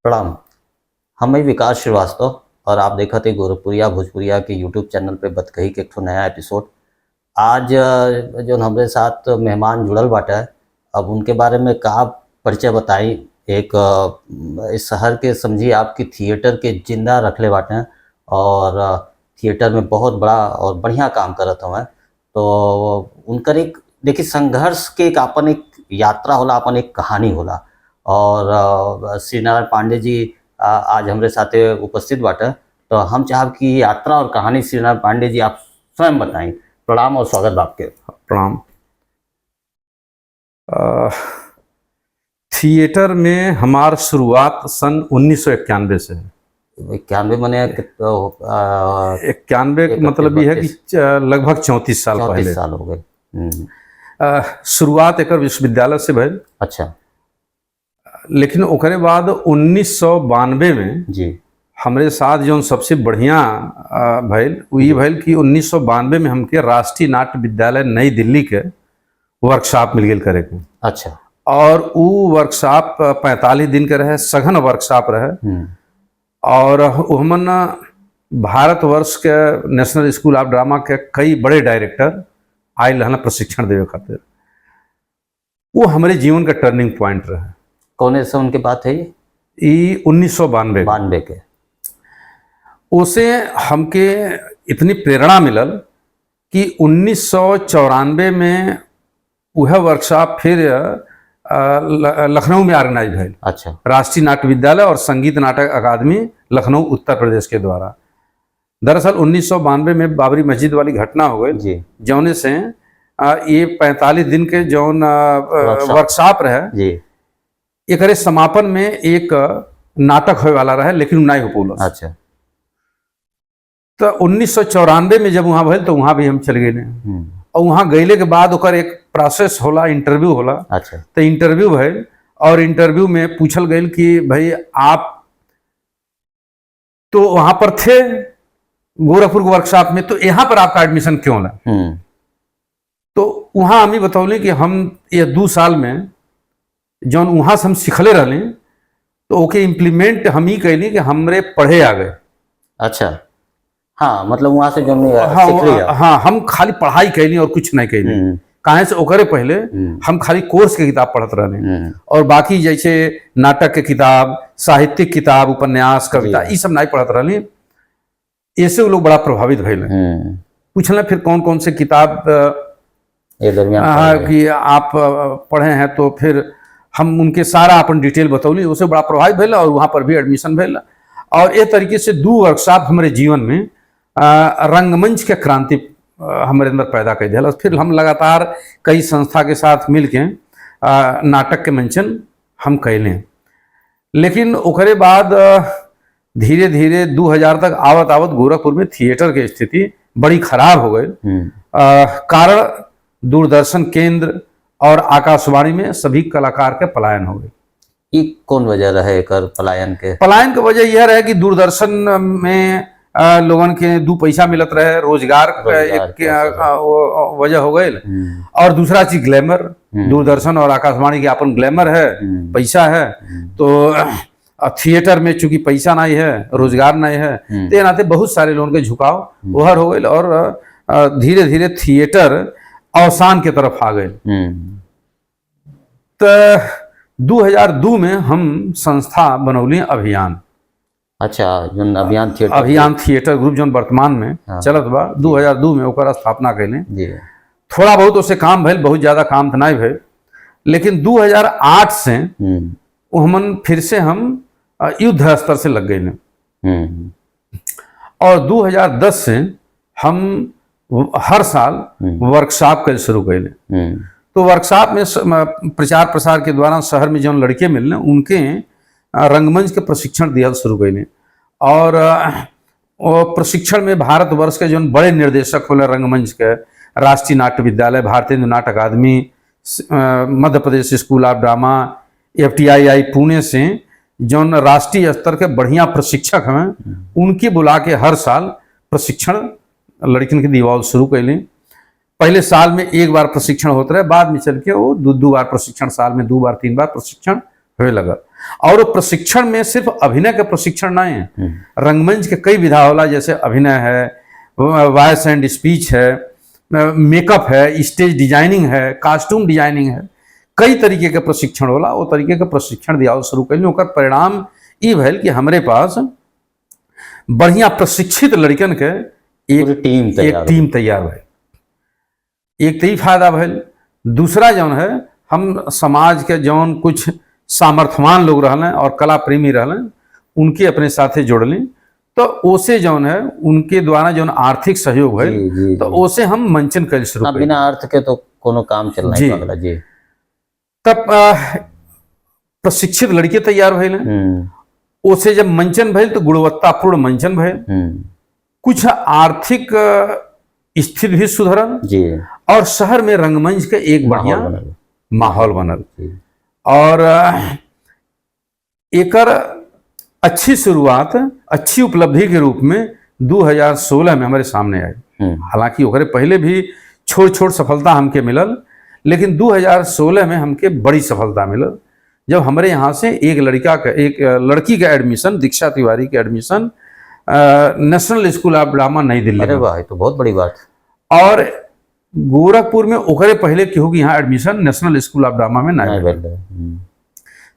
प्रणाम। हम विकास श्रीवास्तव और आप देखत है गोरखपुरिया भोजपुरिया के यूट्यूब चैनल पे बतकही के एक ठो नया एपिसोड। आज जो हमरे साथ मेहमान जुड़ल बाटे, अब उनके बारे में का परिचय बताई। एक इस शहर के समझिए आपकी थिएटर के जिंदा रखले बाटे और थिएटर में बहुत बड़ा और बढ़िया काम करत हवन। तो उनकर एक देखिए संघर्ष के एक आपन एक यात्रा होला, आपन एक कहानी होला। और श्री नारायण पांडे जी आज हमरे साथे उपस्थित बाटे। तो हम चाहब कि यात्रा और कहानी श्री नारायण पांडे जी आप स्वयं बताएं। प्रणाम और स्वागत बा आपके। प्रणाम। थिएटर में हमार शुरुआत सन 1991 से है। 91 मने 91 मतलब ये है कि लगभग 34 साल पहले। 34 साल हो गए। शुरुआत एक विश्वविद्यालय से भइल। अच्छा। लेकिन ओकरे बाद 1992 में जी हमरे साथ जो सबसे बढ़िया भइल वही भइल कि 1992 में हमके राष्ट्रीय नाट्य विद्यालय नई दिल्ली के वर्कशॉप मिल गई करे के। अच्छा। और वो वर्कशॉप 45 दिन के रहे, सघन वर्कशॉप रहे। और हमन भारतवर्ष के नेशनल स्कूल ऑफ ड्रामा के कई बड़े डायरेक्टर आयल रहना प्रशिक्षण देवे खातिर। वो हमारे जीवन का टर्निंग पॉइंट रहे। कौन से उनके बात है ये 1992 के। उसे हमके इतनी प्रेरणा मिलल कि 1994 में वह वर्कशॉप फिर लखनऊ में ऑर्गेनाइज भइल। अच्छा। राष्ट्रीय नाट्य विद्यालय और संगीत नाटक अकादमी लखनऊ उत्तर प्रदेश के द्वारा। दरअसल 1992 में बाबरी मस्जिद वाली घटना हो गई, जौने से ये 45 दिन के जौन वर्कशॉप रहे जी, एक समापन में एक नाटक होने वाला रहे, लेकिन नहीं हो पौल। अच्छा। तो 1994 में जब वहाँ भइल तो वहाँ भी हम चल गए। और वहाँ गईले के बाद ओकर एक प्रोसेस होला, इंटरव्यू होला। अच्छा। तो इंटरव्यू भइल और इंटरव्यू में पूछल गई कि भाई आप तो वहाँ पर थे गोरखपुर वर्कशॉप में, तो यहाँ पर आपका एडमिशन क्यों ला? तो वहाँ हमें बतौले कि हम ये 2 साल में जौन वहाँ से हम सिखले रहले तो ओके इम्प्लीमेंट हम ही कैली कि हमरे पढ़े आ गए। अच्छा। हाँ, मतलब वहाँ से जो हाँ, हम खाली पढ़ाई कैली और कुछ नहीं कैली। काहे से ओकरे पहले हम खाली कोर्स के किताब पढ़त रहने और बाकी जैसे नाटक के किताब, साहित्यिक किताब, उपन्यास, कविता ये सब नहीं पढ़त रहने। ऐसे वो लोग बड़ा प्रभावित भइल। पूछना फिर कौन कौन से किताब कि आप पढ़े हैं, तो फिर हम उनके सारा अपन डिटेल बतौली। उसे बड़ा प्रभावित भइल और वहाँ पर भी एडमिशन भइल। और ये तरीके से 2 वर्कशॉप हमारे जीवन में रंगमंच के क्रांति हमारे अंदर पैदा कर दिया। फिर हम लगातार कई संस्था के साथ मिलके नाटक के मंचन हम कैले। लेकिन ओकरे बाद धीरे धीरे 2000 तक आवत आवत गोरखपुर में थिएटर की स्थिति बड़ी खराब हो गई। कारण दूरदर्शन केंद्र और आकाशवाणी में सभी कलाकार के पलायन हो गए। ये कौन वजह रहे कर पलायन के? पलायन के वजह यह रहे कि दूरदर्शन में लोगन के 2 पैसा मिलत रहे, रोजगार वजह हो गई। और दूसरा चीज ग्लैमर। दूरदर्शन और आकाशवाणी के अपन ग्लैमर है, पैसा है। तो थिएटर में चूंकि पैसा नहीं है, रोजगार नहीं है, तो नाते बहुत सारे लोगों के झुकाव ओहर हो गए और धीरे धीरे थिएटर अवसान के तरफ आ गए। तो 2002 में हम संस्था बनौली अभियान। अच्छा, जो अभियान थिएटर ग्रुप जो वर्तमान में चलत बा, 2002 में ओकर स्थापना कैले। थोड़ा बहुत उसे काम भइल, बहुत ज्यादा काम तो नहीं भइल। लेकिन 2008 से हमन फिर से हम युद्ध स्तर से लग गए। और 2010 से हम हर साल वर्कशॉप कर शुरू कैले। तो वर्कशॉप में प्रचार प्रसार के द्वारा शहर में जो लड़के मिलने उनके रंगमंच के प्रशिक्षण दिया शुरू कैले। और प्रशिक्षण में भारतवर्ष के जो बड़े निर्देशक होले रंगमंच के, राष्ट्रीय नाट्य विद्यालय, भारतीय नाट्य अकादमी, Madhya Pradesh school of drama, FTII Pune से जो राष्ट्रीय स्तर के बढ़िया प्रशिक्षक हैं, उनकी बुला के हर साल प्रशिक्षण लड़कियों की दीवार शुरू कैले। पहले साल में 1 बार प्रशिक्षण होता रहे, बाद में चल के वो 2 बार प्रशिक्षण, साल में 2 बार 3 बार प्रशिक्षण होने लगा। और वो प्रशिक्षण में सिर्फ अभिनय का प्रशिक्षण नहीं है, रंगमंच के कई विधा होला, जैसे अभिनय है, वॉइस एंड स्पीच है, मेकअप है, स्टेज डिजाइनिंग है, कॉस्ट्यूम डिजाइनिंग है, कई तरीके के प्रशिक्षण होला। वो तरीके के प्रशिक्षण दिया शुरू कैली। ओकर परिणाम ई भैल कि हमरे पास बढ़िया प्रशिक्षित लड़कन के एक टीम तैयार भैल। एक तो ई फायदा भैल। दूसरा जौन है, हम समाज के जौन कुछ सामर्थ्यवान लोग रहलें और कला प्रेमी रहलें, उनके अपने साथे जोड़लें, तो ओसे जौन है उनके द्वारा जौन आर्थिक सहयोग है, तो ओसे हम मंचन कर शुरू कर। बिना अर्थ के तो कोनो काम चल नहीं पाएगा जी। तब प्रशिक्षित लड़के तैयार भइल। ओसे जब मंचन भइल तो गुणवत्तापूर्ण मंचन भइल। कुछ आर्थिक स्थिति भी सुधरल जी, और शहर में रंगमंच का एक बढ़िया माहौल बनल। और एकर अच्छी शुरुआत, अच्छी उपलब्धि के रूप में 2016 में हमारे सामने आई। हालांकि ओकरे पहले भी छोट छोट सफलता हमके मिलल, लेकिन 2016 में हमके बड़ी सफलता मिलल, जब हमारे यहाँ से एक लड़की का एडमिशन, दीक्षा तिवारी का admission national school of drama नई दिल्ली। अरे वाह, तो बहुत बड़ी बात। और गोरखपुर में ओकरे पहले केहू की यहाँ admission national school of drama में नहीं मिल।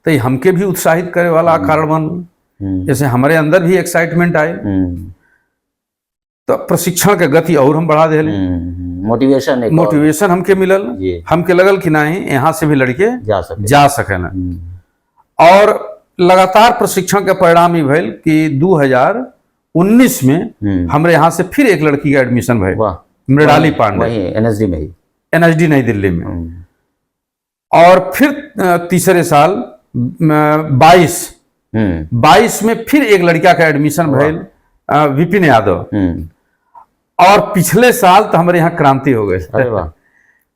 तो ये हमके भी उत्साहित करे वाला कारण बन। जैसे हमारे अंदर भी एक्साइटमेंट आए, तो प्रशिक्षण के गति और हम बढ़ा दे। मोटिवेशन हमके मिलल। हमके लगल कि नहीं, यहाँ से भी लड़के जा सके ना। और लगातार प्रशिक्षण के परिणाम ही भइल कि 2019 में हमारे यहाँ से फिर एक लड़की का एडमिशन भइल, मृणाली पांडे, एनएसडी नई दिल्ली में। और फिर तीसरे साल 22 में फिर एक लड़का का एडमिशन भइल, विपिन यादव। और पिछले साल तो हमारे यहाँ क्रांति हो गई।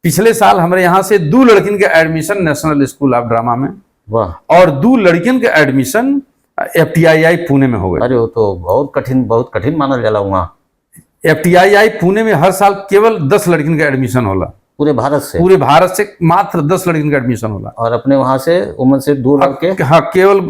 पिछले साल हमारे यहाँ से 2 लड़किन के admission national school of drama में, और 2 लड़किन के एडमिशन FTII पुणे में हो गए। अरे वो तो बहुत कठिन माना जाला। वहाँ FTII पुणे में हर साल केवल 10 लड़किन का एडमिशन होला। पूरे भारत से मात्र 10 लड़किन का एडमिशन होला। और अपने वहां से उमन से 2 लड़के, हाँ, केवल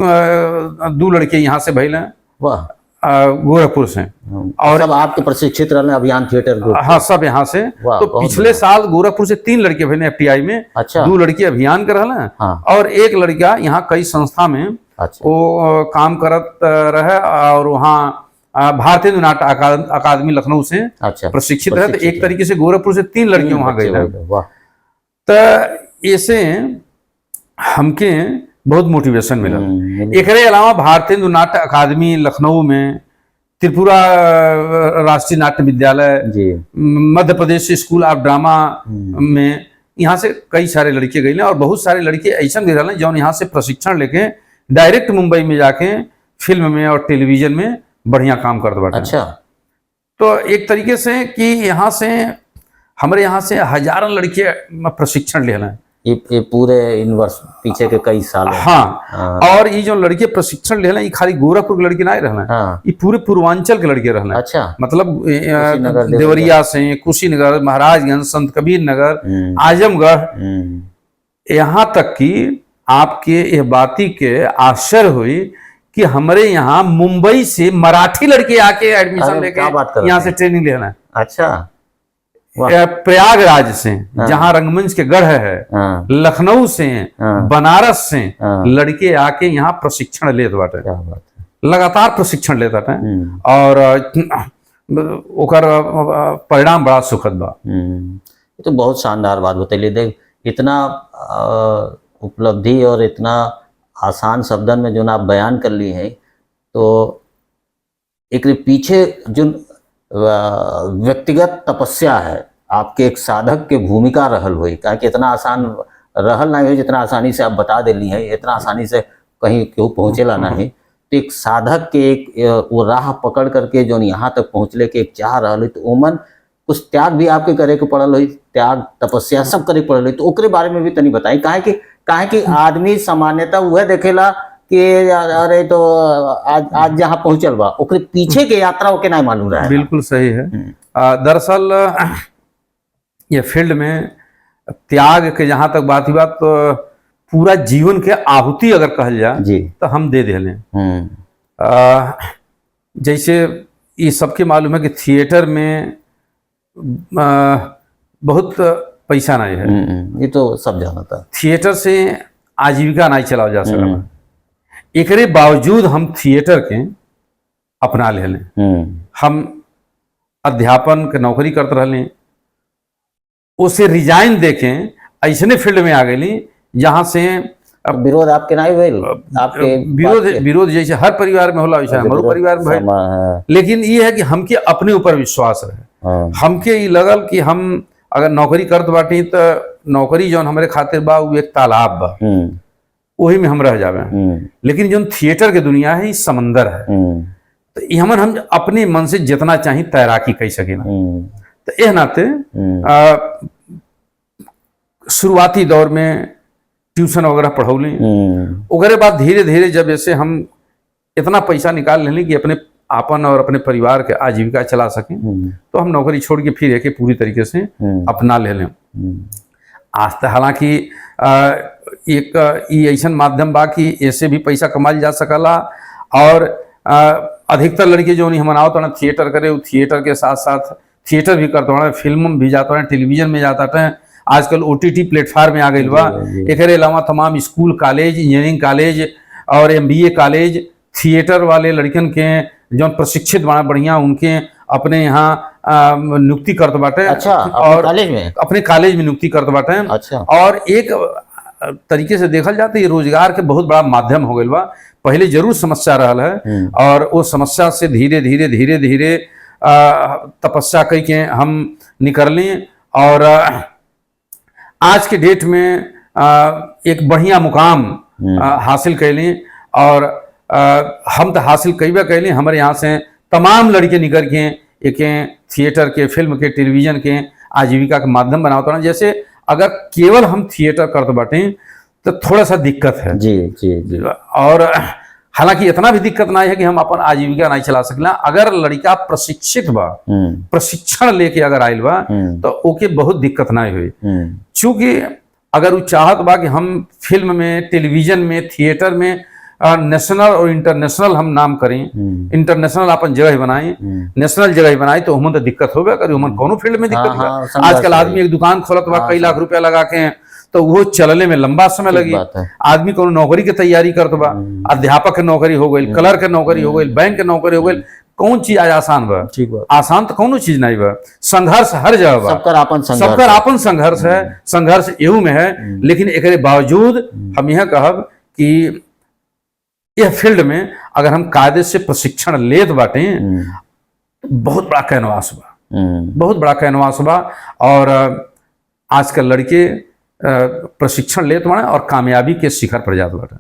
2 लड़के यहाँ से भइल हैं। वाह। गोरखपुर से। और सब आपके प्रशिक्षित रहने अभियान थिएटर ग्रुप? हाँ, सब यहाँ से। तो पिछले साल गोरखपुर से 3 लड़के भइल FTI में। अच्छा। 2 लड़के अभियान कर रहे हैं। हाँ। और एक लड़का यहाँ कई संस्था में वो काम करत रहे, और वहाँ भारतीय नाट्य अकादमी लखनऊ से प्रशिक्षित रहे। तो एक तरीके से गोरखपुर से 3 लड़के वहां गए। तो ऐसे हमके बहुत मोटिवेशन मिला। एक अलावा भारतीय नाट्य अकादमी लखनऊ में, त्रिपुरा राष्ट्रीय नाट्य विद्यालय, मध्य प्रदेश स्कूल ऑफ ड्रामा में, यहाँ से कई सारे लड़के गए। और बहुत सारे लड़के ऐसा भी रहे जो यहाँ से प्रशिक्षण लेके डायरेक्ट मुंबई में जाके फिल्म में और टेलीविजन में बढ़िया काम करते बाटे। अच्छा। तो एक तरीके से कि यहाँ से हमारे यहाँ से हजारों लड़के प्रशिक्षण ले रहे हैं। ये पूरे इन वर्ष पीछे के कई साल। हाँ। और ये जो लड़के प्रशिक्षण ले रहे हैं, ये खाली गोरखपुर के लड़के नहीं रहे हैं। ये पूरे पूर्वांचल के लड़के रहे हैं। अच्छा। मतलब देवरिया से, कुशीनगर, महाराजगंज, संत कबीर नगर, आजमगढ़, यहाँ तक कि आपके यह बाती के आश्चर्य हुई कि हमारे यहाँ मुंबई से मराठी लड़के आके एडमिशन लेके यहाँ से ट्रेनिंग लेना है। अच्छा। प्रयागराज से, जहाँ रंगमंच के गढ़ है, लखनऊ से, बनारस से लड़के आके यहाँ प्रशिक्षण लेते बाटे। लगातार प्रशिक्षण लेते हैं। और ओकर परिणाम बड़ा सुखद बा। ये तो बहुत शानदार बात बताइए। देख, इतना उपलब्धि और इतना आसान शब्दन में जो आप बयान कर ली है, तो एक पीछे जो व्यक्तिगत तपस्या है, आपके एक साधक के भूमिका रहल हुई, कि इतना आसान रहल नहीं हुई जितना आसानी से आप बता देली है। इतना आसानी से कहीं क्यों पहुँचेला नहीं। तो एक साधक के एक वो राह पकड़ करके जो यहाँ तक पहुँचले के एक चाह रहा हुई, तो उमन कुछ त्याग भी आपके करे के पड़ल हुई, त्याग तपस्या सब करे पड़ल हुई। तो ओकरे बारे में भी तनी बताई। काहे कि आदमी सामान्यतः वह देखेला कि अरे तो आज जहाँ पहुंचल बा, ओकरे पीछे के यात्रा ओके नहीं मालूम रहा है। बिल्कुल सही है। दरअसल ये फील्ड में त्याग के जहाँ तक बात ही बात, तो पूरा जीवन के आहुति अगर कहल जाए जी। तो हम दे देले। जैसे ये सबके मालूम है कि थिएटर में बहुत पैसा नहीं है, ये तो सब जानता। थिएटर से आजीविका नहीं चलाओ जा सकता। एकरे बावजूद हम थिएटर के अपना लेले। हम अध्यापन के नौकरी करते रहले, उसे रिजाइन देके ऐसने फील्ड में आ गई जहाँ से अब विरोध आपके नहीं भेल? आपके विरोध जैसे हर परिवार में होला वैसे हमारे परिवार में है। लेकिन ये है कि हमके अपने ऊपर विश्वास रहे। हमके ये लगल कि हम अगर नौकरी करत बाटी तो नौकरी जो हमारे खातिर बा वो एक तालाब बा, वही में हम रह जावे। लेकिन जो थिएटर के दुनिया है ये समंदर है, तो हम अपने मन से जितना चाहिए तैराकी कर सके। तो यह नाते शुरुआती दौर में ट्यूशन वगैरह पढ़ौली, उसके बाद धीरे धीरे जब ऐसे हम इतना पैसा निकाल लें कि अपने आपन और अपने परिवार के आजीविका चला सकें, तो हम नौकरी छोड़ के फिर एक पूरी तरीके से अपना ले लें। आज तक हालांकि एक ऐसा माध्यम बा कि ऐसे भी पैसा कमाल जा सकला, और अधिकतर लड़के जो नहीं हम तो थिएटर करे, वो थिएटर के साथ साथ थिएटर भी करते हैं, फिल्म भी जाते हैं, टेलीविजन में जाता है। आजकल OTT प्लेटफॉर्म में आ गई बा। एक अलावा तमाम स्कूल कॉलेज, इंजीनियरिंग कॉलेज और MBA कॉलेज थिएटर वाले लड़कन के जो प्रशिक्षित बना बढ़िया उनके अपने यहाँ नियुक्ति करते बाटे। अच्छा, और कॉलेज में अपने कॉलेज में नियुक्ति करते बाटे। अच्छा। और एक तरीके से देखल जाए तो ये रोजगार के बहुत बड़ा माध्यम हो गई बा। पहले जरूर समस्या रहल है, और वो समस्या से धीरे धीरे धीरे धीरे तपस्या करके हम निकलने, और आज के डेट में एक बढ़िया मुकाम हासिल कैली। और हम तो हासिल कैबे कैली, हमारे यहाँ से तमाम लड़के निकल के एक थिएटर के, फिल्म के, टेलीविजन के आजीविका का माध्यम बनाते हैं। जैसे अगर केवल हम थिएटर करते बाटे तो थोड़ा सा दिक्कत है। जी जी जी। और हालांकि इतना भी दिक्कत नहीं है कि हम अपन आजीविका नहीं चला सकला। अगर लड़का प्रशिक्षित बा, प्रशिक्षण लेके अगर आयल बा, तो ओके बहुत दिक्कत नहीं हुई। चूंकि अगर वो चाहत बा कि हम फिल्म में, टेलीविजन में, थिएटर में नेशनल और इंटरनेशनल हम नाम करें, इंटरनेशनल अपन जगह बनाए, नेशनल जगह बनाए, तो हम तो दिक्कत हो गया। हम कोनो फील्ड में दिक्कत होगा। आजकल आदमी एक दुकान खोलत बा कई लाख रुपया लगा के, तो वो चलने में लंबा समय लगी। आदमी को नौकरी की तैयारी करते बा, अध्यापक के नौकरी हो गई, कलर के नौकरी हो गई, बैंक के नौकरी हो गई। कौन चीज आज आसान बा? ठीक बा। आसान तो कोनो चीज नहीं बा। संघर्ष हर जगह बा, सबकर आपन संघर्ष है। संघर्ष एहू में है। लेकिन एक बावजूद हम यह कहब कि यह फील्ड में अगर हम कायदे से प्रशिक्षण लेत बाटे, बहुत बड़ा कैनवास बा, बहुत बड़ा कैनवास बा। और आजकल लड़के प्रशिक्षण लेते बाटे और कामयाबी के शिखर पर जाते बाटे।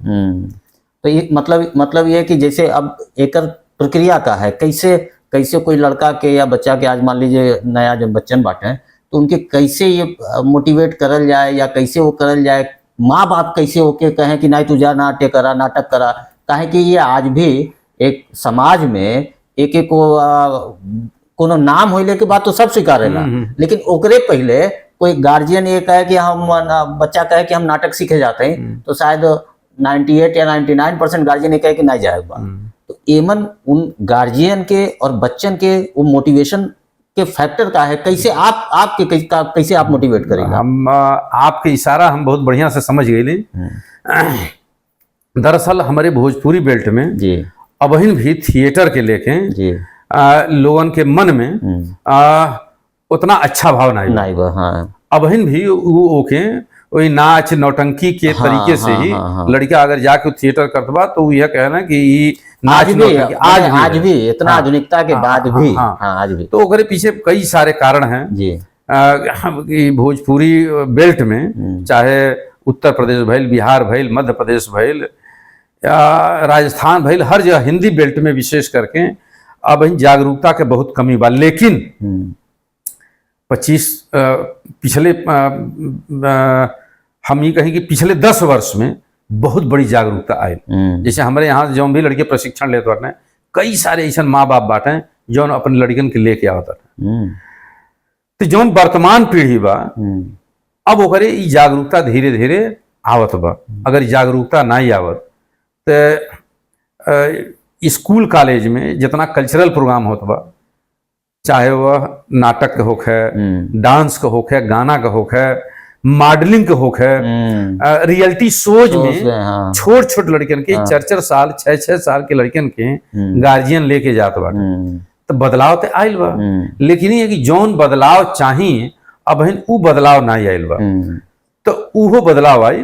तो ये मतलब ये कि जैसे अब एक प्रक्रिया का है, कैसे कोई लड़का के या बच्चा के, आज मान लीजिए नया जब बच्चन बाटे, तो उनके कैसे ये मोटिवेट करल जाए, या कैसे वो करल जाए, माँ बाप कैसे होके कहें कि नहीं तू जा नाट्य करा, नाटक करा। काहे कि ये आज भी एक समाज में एक कोनो नाम होइले के बाद तो सब स्वीकारेला, लेकिन ओकरे पहले कोई गार्जियन ये कहे कि हम, बच्चा कहे कि हम नाटक सीखे जाते हैं, तो शायद 98 या 99% गार्जियन ये कहे कि नहीं जाएगा। तो एमन उन गार्जियन के और बच्चन के वो मोटिवेशन के फैक्टर का है, कैसे कैसे आप मोटिवेट करेंगे? हम आपके इशारा हम बहुत बढ़िया से समझ गए। दरअसल हमारे भोजपुरी बेल्ट में जी अबहिन भी थिएटर के लेके जी लोगन के मन में उतना अच्छा भाव नहीं बा। हाँ। अबहिन भी वो ओके वही नाच नौटंकी के तरीके से ही लड़का अगर जाके थिएटर करतबा तो वो यह कहना कि नाच आज भी इतना आधुनिकता के बाद भी आज भी, तो ओकरे पीछे कई सारे कारण हैं जी। भोजपुरी बेल्ट में चाहे उत्तर प्रदेश भइल, बिहार भइल, मध्य प्रदेश भइल, राजस्थान भइल, हर जगह हिंदी बेल्ट में विशेष करके अब जागरूकता के बहुत कमी बा। लेकिन 25 पिछले हम ये कहें कि पिछले 10 वर्ष में बहुत बड़ी जागरूकता आई। जैसे हमारे यहाँ जो भी लड़के प्रशिक्षण लेते बाटे, कई सारे ऐसा माँ बाप बाटे जो अपने लड़कन के लेके आवत है। तो जो वर्तमान पीढ़ी बा अब ओकरे ई जागरूकता धीरे धीरे आवत बा। अगर जागरूकता नहीं आवत तो स्कूल कॉलेज में जितना कल्चरल प्रोग्राम होत बा, चाहे वह नाटक के होखे, डांस के होखे, गाना के होखे, मॉडलिंग के होखे, रियलिटी शोज में छोट छोट लड़कियन के 4-4 साल 6-6 साल के लड़कियन के गार्जियन लेके जात बाटे। तो बदलाव तो आयल बा, लेकिन ये कि जौन बदलाव चाहिए अब उ बदलाव नहीं आयल बा। तो उहो बदलाव आई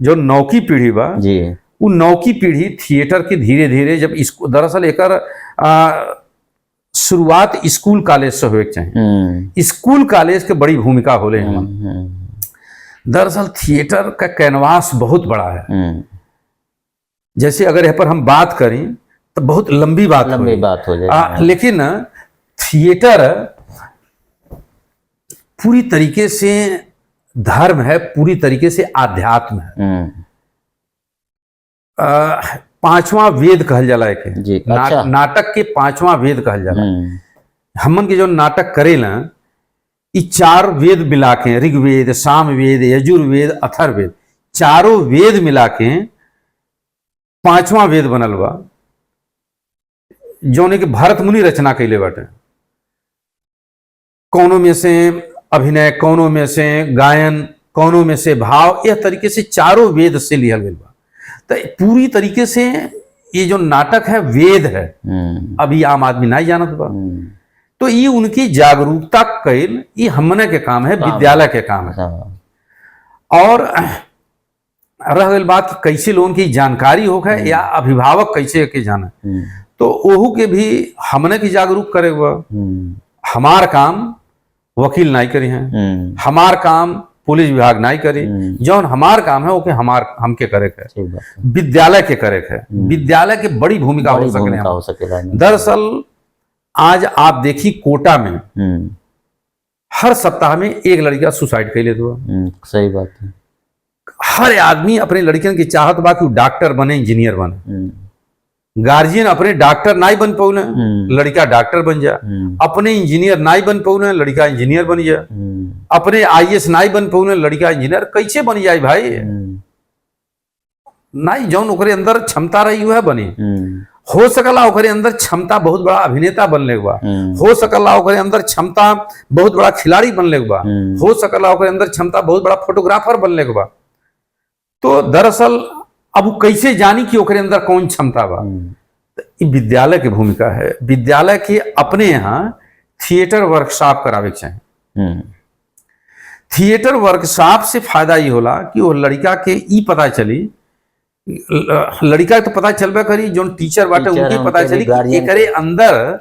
जो नौकी पीढ़ी बा जी, उ नौकी पीढ़ी थिएटर के धीरे धीरे जब दरअसल एकर शुरुआत स्कूल कॉलेज से होए के चाहिए। स्कूल कॉलेज के बड़ी भूमिका होले हैं। दरअसल थिएटर का कैनवास बहुत बड़ा है। जैसे अगर यहाँ पर हम बात करें तो बहुत लंबी बात हो जाए, लेकिन थिएटर पूरी तरीके से धर्म है, पूरी तरीके से आध्यात्म है। 5वां वेद कहल जाला है। नाटक के 5वां वेद कहल जाला। हमन के जो नाटक करेला ये 4 वेद मिला के, ऋग्वेद, सामवेद, यजुर्वेद, अथर्ववेद, चारों वेद मिला के 5वां वेद बनल बा, जौने के भरत मुनि रचना कैले बाटे। कौनों में से अभिनय, कौनों में से गायन, कौनों में से भाव, यह तरीके से चारों वेद से लिया गया बा। तो पूरी तरीके से ये जो नाटक है वेद है। अभी आम आदमी नहीं जानत बा। तो ये उनकी जागरूकता कैल ये हमने के काम है, विद्यालय के काम है। और रह गई बात कि कैसे लोगों की जानकारी होगा या अभिभावक कैसे के जाना, तो ओहू के भी हमने की जागरूक करे हुआ। हमार काम वकील नहीं करी है, हमार काम पुलिस विभाग नहीं करी, जौन हमार काम है ओके हमके करे है, विद्यालय के करे है। विद्यालय के बड़ी भूमिका हो सके। दरअसल आज आप देखी कोटा में हर सप्ताह में एक लड़का सुसाइड कर लेते हुआ। सही बात है। हर आदमी अपने लड़कियन की चाहत बा कि डॉक्टर बने, इंजीनियर बने। गार्जियन अपने डॉक्टर नहीं बन पौले, लड़का डॉक्टर बन जा। अपने इंजीनियर नहीं बन पौले, लड़का इंजीनियर बन जा। अपने IAS नहीं बन पौले, लड़का इंजीनियर कैसे बन जाए भाई? नहीं, जौन ओकरे अंदर क्षमता रही है बनी। हो सकला ओकरे अंदर क्षमता बहुत बड़ा अभिनेता बनले बा, हो सकला ओकरे अंदर क्षमता बहुत बड़ा खिलाड़ी बनले बा, हो सकला ओकरे अंदर क्षमता बहुत बड़ा फोटोग्राफर बनले बा। तो दरअसल अब वो कैसे जानी कि ओकरे अंदर कौन क्षमता बा? तो विद्यालय की भूमिका है। विद्यालय के अपने यहाँ थिएटर वर्कशॉप करावे के चाहिए। थिएटर वर्कशॉप से फायदा ये होला कि वो लड़का के ई पता चली, लड़का तो पता चलबे करी, जो टीचर बाटे उनके पता चली कि एकरे अंदर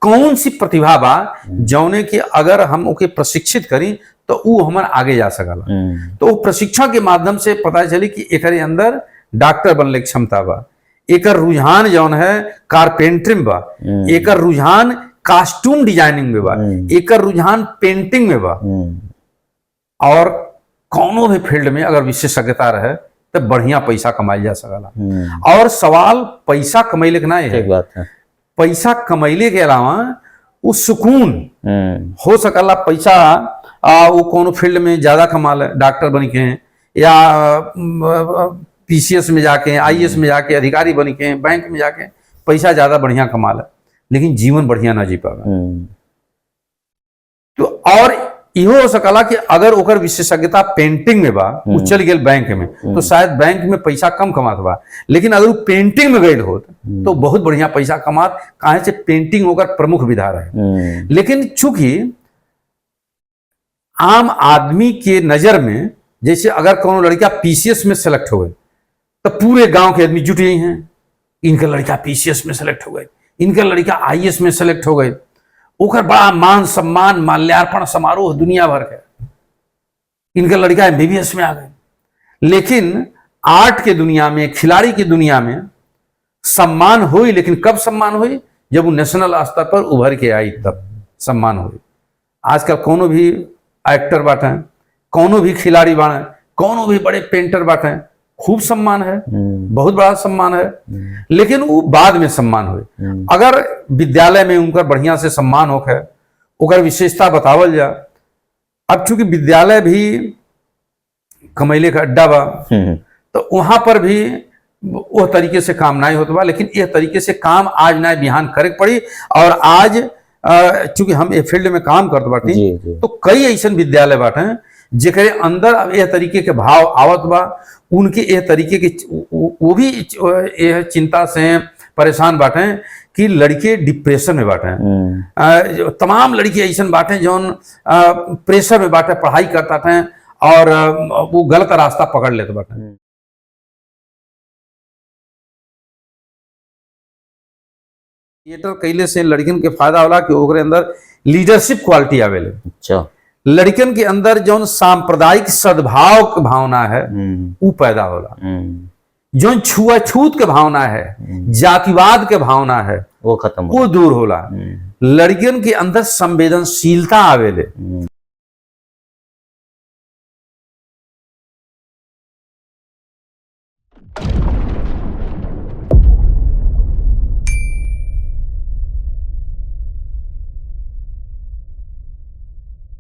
कौन सी प्रतिभा बा, जौने के अगर हम ओके प्रशिक्षित करी तो वो हमार आगे जा सकला। तो प्रशिक्षण के माध्यम से पता चली कि एकरे अंदर डॉक्टर बनने की क्षमता बा, एकर रुझान जौन है कारपेंटरिंग बा, एकर रुझान कॉस्ट्यूम डिजाइनिंग में बा, एकर रुझान पेंटिंग में बा। और कौनो भी फील्ड में अगर विशेषज्ञता रहे तो बढ़िया पैसा कमाई जा सकला। और सवाल पैसा कमैले के नहीं है, पैसा कमैले के अलावा वो सुकून हो सकला। पैसा वो कोनो फील्ड में ज्यादा कमा ले, डॉक्टर बन के या PCS में जाके, IAS में जाके अधिकारी बन के, बैंक में जाके पैसा ज्यादा बढ़िया कमा ले, लेकिन जीवन बढ़िया ना जी पावे। तो और इहो हो सकला कि अगर ओकर विशेषज्ञता पेंटिंग में बा, वो चल गेल बैंक में, तो शायद बैंक में पैसा कम कमात बा, लेकिन अगर वो पेंटिंग में गई होत तो बहुत बढ़िया पैसा कमात, काहे से पेंटिंग ओकर प्रमुख विधा रहे। लेकिन चूंकि आम आदमी के नजर में जैसे अगर कोनो लड़का PCS में सेलेक्ट हो गए तो पूरे गांव के आदमी जुट गए हैं, इनका लड़का PCS में सेलेक्ट हो गए, इनका लड़का IAS में सेलेक्ट हो गए। ओकर बड़ा मान सम्मान, माल्यार्पण समारोह दुनिया भर के, इनका लड़का MBBS में आ गए। लेकिन आर्ट के दुनिया में, खिलाड़ी की दुनिया में सम्मान हुई, लेकिन कब सम्मान हुई? जब वो नेशनल स्तर पर उभर के आई तब सम्मान हुई। आजकल कोनो भी एक्टर बाटे, कोनो भी खिलाड़ी बाटे, कोनो भी बड़े पेंटर बाटे, खूब सम्मान है, बहुत बड़ा सम्मान है, लेकिन वो बाद में सम्मान हुए। अगर विद्यालय में उनका बढ़िया से सम्मान होके ओकर विशेषता बतावल जा। अब चूंकि विद्यालय भी कमैले का अड्डा बा, तो वहां पर भी वो तरीके से काम नहीं होता बा। लेकिन ये तरीके से काम आज ना बिहान करे के पड़ी। और आज चूंकि हम ये फील्ड में काम करते बाटी, तो कई ऐसे विद्यालय बाटे जेकरे अंदर अब यह तरीके के भाव आवत बा, उनके यह तरीके के वो भी यह चिंता से परेशान बाटे कि लड़के डिप्रेशन में बाटे। तमाम लड़के ऐसे बाटे जौन प्रेशर में बाटे, पढ़ाई करता थे और वो गलत रास्ता पकड़ लेते बाटे। थिएटर कैले से लड़किन के फायदा होला कि ओकरे अंदर लीडरशिप क्वालिटी आवेले। अच्छा, लड़किन के अंदर जौन सांप्रदायिक सद्भाव की भावना है वो पैदा होला। जो छुआछूत के भावना है, जातिवाद के भावना है, वो खत्म, वो दूर होला। लड़कियन के अंदर संवेदनशीलता आवेले।